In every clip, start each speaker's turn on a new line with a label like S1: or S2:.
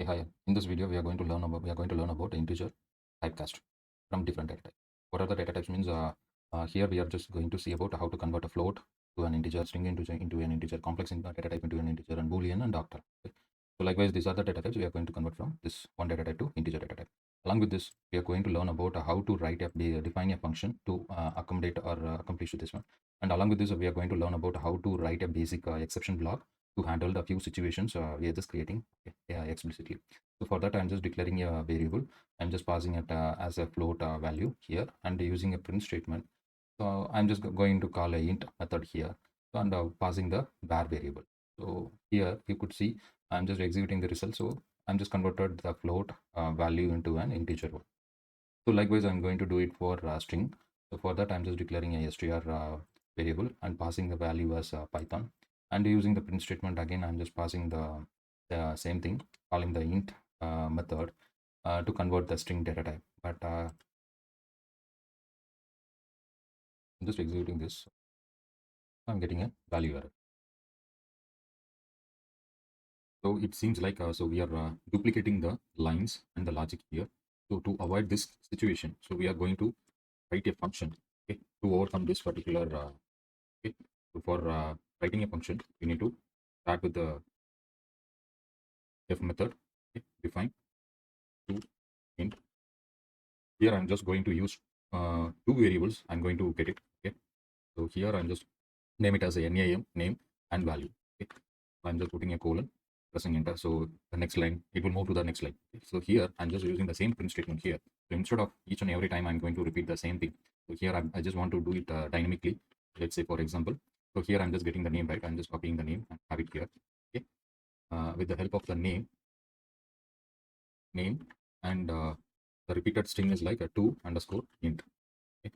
S1: Hey, hi. In this video, we are going to learn about integer typecast from different data types. What are the data types? Means here we are just going to see about how to convert a float to an integer, string into an integer, complex data type into an integer, and Boolean and octal. Okay. So likewise, these are the data types we are going to convert from this one data type to integer data type. Along with this, we are going to learn about how to define a function to accommodate or accomplish this one. And along with this, we are going to learn about how to write a basic exception block to handle the few situations we are just creating explicitly. So for that, I'm just declaring a variable. I'm just passing it as a float value here and using a print statement. So I'm just going to call a int method here and passing the var variable. So here you could see I'm just executing the result. So I'm just converted the float value into an integer one. So likewise, I'm going to do it for string. So for that, I'm just declaring a str variable and passing the value as Python. And using the print statement again, I'm just passing the same thing, calling the int method to convert the string data type. But I'm just executing this. I'm getting a value error. So it seems like so we are duplicating the lines and the logic here. So to avoid this situation, so we are going to write a function, okay, to overcome this particular okay. So for writing a function, we need to start with the def method, okay, define to int. Here I'm just going to use two variables. I'm going to get it. Okay. So here I'm just name it as a name, name and value. Okay. I'm just putting a colon, pressing enter. So the next line, it will move to the next line. Okay. So here I'm just using the same print statement here. So instead of each and every time I'm going to repeat the same thing. So here I just want to do it dynamically. Let's say for example, so here I'm just getting the name right. I'm just copying the name and have it here. Okay. With the help of the name and the repeated string is like a 2 underscore int. Okay.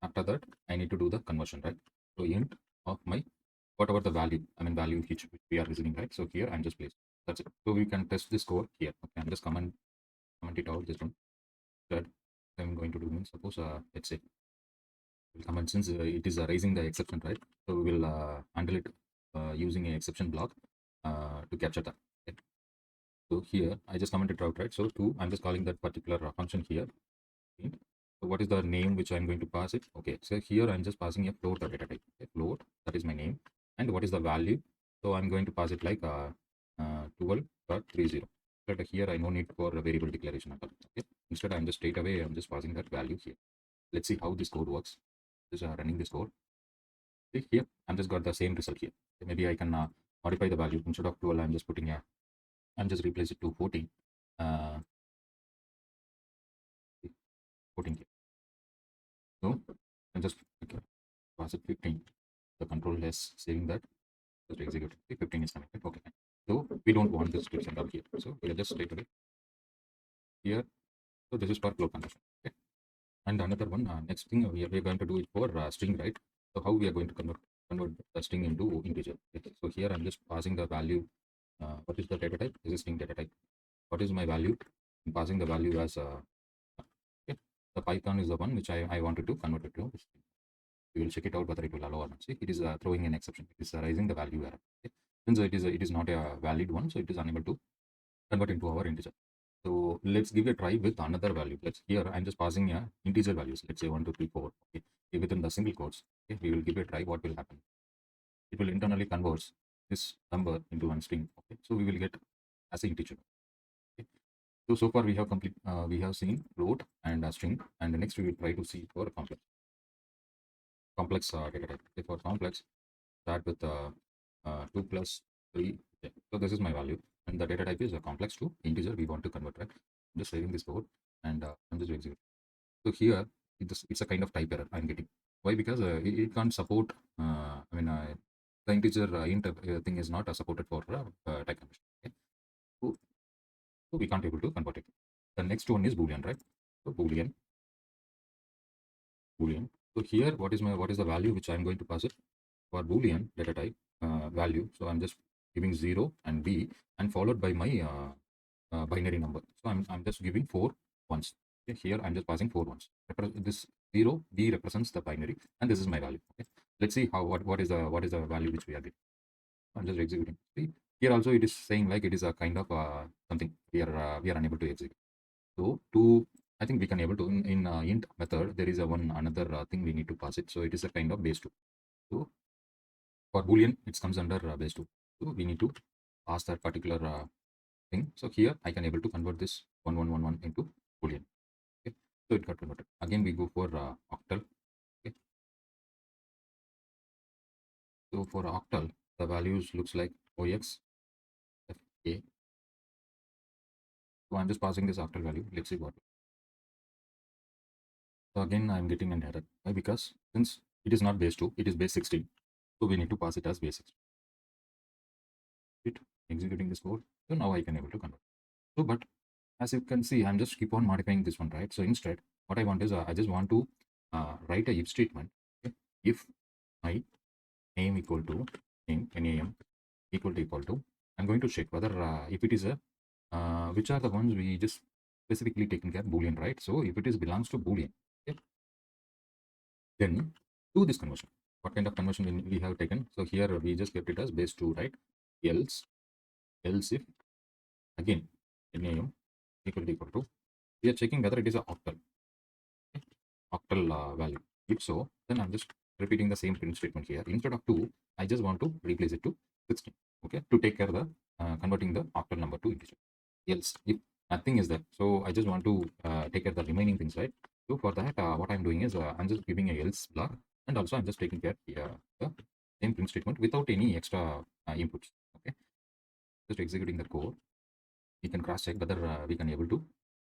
S1: After that, I need to do the conversion, right? So int of my whatever the value, value which we are receiving, right? So here I'm just placing. That's it. So we can test this code here. Okay, I'm just comment it out. This one that I'm going to do means suppose let's say we'll comment since it is raising the exception, right? So we will handle it using an exception block to capture that. Okay. So here I just commented out, right? So two, I'm just calling that particular function here. So what is the name which I'm going to pass it? Okay, so here I'm just passing a float data type. Okay, float, that is my name. And what is the value? So I'm going to pass it like 12.30. But here I no need for a variable declaration at all. Okay, instead I'm just straight away I'm just passing that value here. Let's see how this code works. Just running this code. See here, I'm just got the same result here. So maybe I can modify the value instead of 12. I'm just putting I'm just replace it to 14. 14 here. So I'm just pass it 15. The control is saving that. Just execute it. 15 is connected. Okay. So we don't want this to send out here. So we'll just straight away here. So this is for flow conversion. Okay. And another one, next thing we are going to do it for string, right? So how we are going to convert the string into integer. Okay. So here I'm just passing the value. What is the data type? This is string data type. What is my value? I'm passing the value as okay. The Python is the one which I wanted to convert it to. We will check it out whether it will allow or not. See, it is throwing an exception. It is raising the value error. Okay. Since it is not a valid one, so it is unable to convert into our integer. So let's give a try with another value. Let's here I'm just passing integer values. Let's say 1, 2, 3, 4. Okay, within the single quotes. Okay, we will give a try. What will happen? It will internally convert this number into one string. Okay, so we will get as an integer. Okay. So far we have we have seen float and a string, and next we will try to see for complex data type. Okay, for complex, start with 2 plus 3. Okay. So this is my value, and the data type is a complex to integer we want to convert, right? I'm just saving this code and I'm just executing. So here it's a kind of type error I'm getting. Why? Because it can't support the integer int thing is not supported for type conversion. Okay? So we can't able to convert it. The next one is Boolean, right? So Boolean. So here what is the value which I'm going to pass it for Boolean data type value. So I'm just giving 0 and b and followed by my binary number. So I'm just giving 4 ones. Okay, here I'm just passing 4 ones. This 0 b represents the binary, and this is my value. Okay, let's see how what is the value which we are getting. I'm just executing. See, Here also it is saying like it is a kind of something we are unable to execute. So to I think we can able to in int method there is a one another thing we need to pass it. So it is a kind of base 2. So for Boolean it comes under base 2. So we need to pass that particular thing. So here I can able to convert this 1111 into Boolean. Okay. So it got converted. Again we go for octal. Okay. So for octal the values looks like OX FA. So I'm just passing this octal value. Let's see what. So again I'm getting an error. Why? Because since it is not base 2, it is base 16. So we need to pass it as base 16. It executing this code. So now I can able to convert. So but as you can see, I'm just keep on modifying this one, right? So instead, what I want is I just want to write a if statement. Okay? If my name equal to name equal to, I'm going to check whether if it is a which are the ones we just specifically taken care Boolean, right? So if it is belongs to Boolean, okay, then do this conversion. What kind of conversion we have taken? So here we just kept it as base 2, right? Else if again name equal to we are checking whether it is a octal, okay? Octal value. If so, then I'm just repeating the same print statement here. Instead of 2, I just want to replace it to 16, okay, to take care of the converting the octal number to integer. Else if nothing is there, so I just want to take care of the remaining things, right? So for that what I'm doing is I'm just giving a else block, and also I'm just taking care the same print statement without any extra inputs. Okay, just executing the code. We can cross check whether we can able to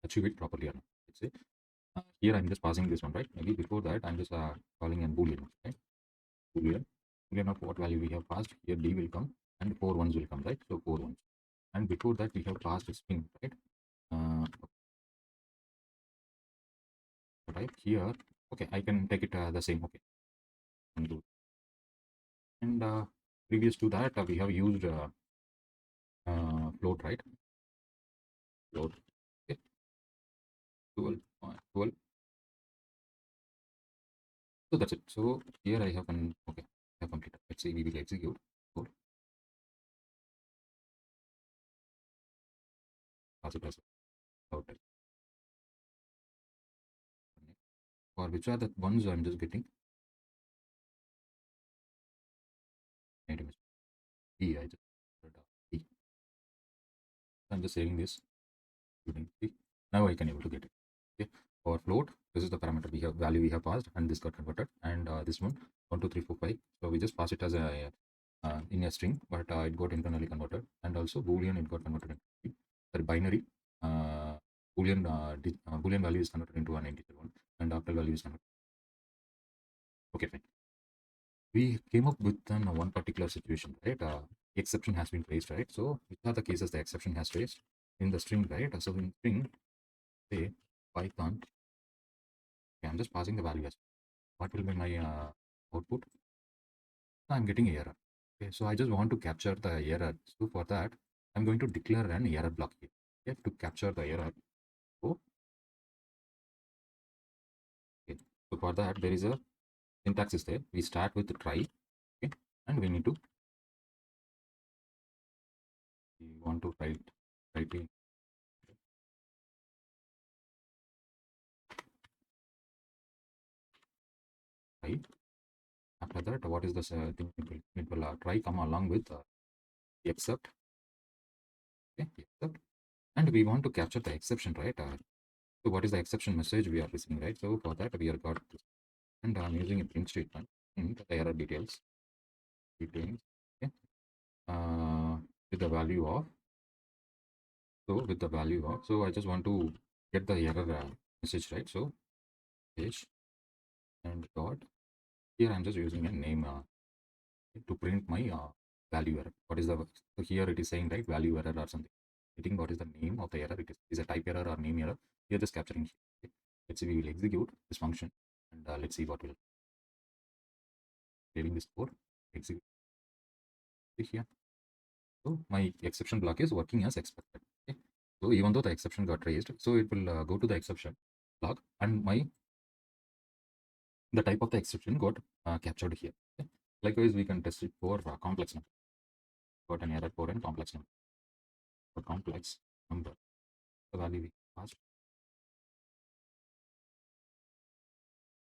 S1: achieve it properly or not. Let's say here I'm just passing this one, right? Maybe before that I'm just calling a boolean, right? Boolean of what value we have passed. Here d will come and 4 ones will come, right? So 4 ones, and before that we have passed a string, right? uh, right here. Okay, I can take it the same. Okay, and previous to that we have used float, right? Float. Okay, 12, 12. So that's it. So here I have an okay, I have completed. Let's see, we will execute code. Pass it as out. For which are the ones I'm just getting. E, I just E. I'm just saving this. Now I can able to get it. Okay. For float, this is the parameter we have value we have passed, and this got converted. And this one 1 2 3 4 5. So we just pass it as a in a string, but it got internally converted. And also boolean, it got converted into the binary. Uh, boolean value is converted into an integer one, and octal value is converted. Okay, fine. We came up with one particular situation, right? Exception has been raised, right? So which are the cases the exception has raised in the string, right? So in string, say Python. Okay, I'm just passing the value as what will be my output. I'm getting an error. Okay, so I just want to capture the error. So for that, I'm going to declare an error block here. Okay, to capture the error. So, okay, so for that, there is a syntax is there. We start with try, okay, and we need to we want to write in try. After that, what is the thing? It will try come along with except. Okay, except, and we want to capture the exception, right? So what is the exception message we are receiving, right? So for that we are got this, and I'm using a print statement in the error details, okay, with the value of. So with the value of, so I just want to get the error message, right? So page and dot. Here I'm just using a name to print my value error. What is the, so here it is saying, right, value error or something. I think what is the name of the error? It is a type error or name error. We are just capturing here. Okay. Let's see, we will execute this function, and let's see what will saving this code. Execute here. So my exception block is working as expected. Okay. So even though the exception got raised, so it will go to the exception block, and my the type of the exception got captured here. Okay. Likewise, we can test it for complex number. got an error for a complex number. For complex number, the value we passed.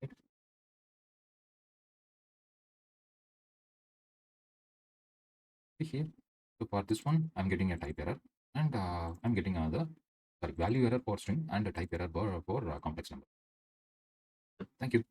S1: Right? Here, so for this one, I'm getting a type error, and I'm getting another value error for string and a type error for complex number. Thank you.